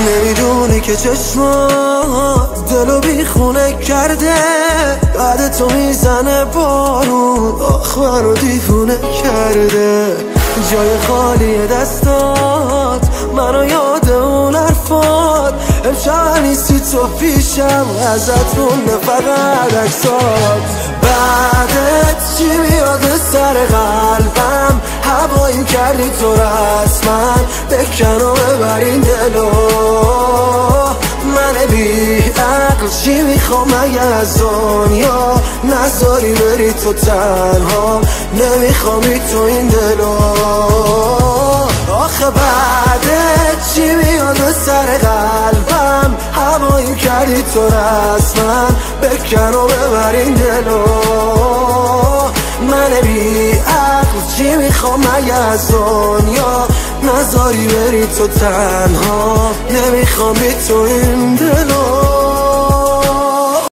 نمیدونی که چشمات دلو بیخونه کرده، بعد تو میزنه بارون، آخ منو دیوونه کرده. جای خالی دستات منو یاد اون حرفات، امشب نیستی تو پیشم، ازت مونده فقط عکسات. بعدت چی میاد سر قلبم، هوایی کردی تو رسما، بکن و ببر این دلو. من بی عقل چی میخوام مگه از دنیا، نذاری بری تو تنها، نمیخوامی تو این دلو. آخه بعدت چی میاد سر قلبم، هوایی کردی تو رسما، بکن و ببر این دلو. من بی عقل چی میخوام مگه از دنیا، نذاری بری تو تنها، نمیخوام بی تو این دلو.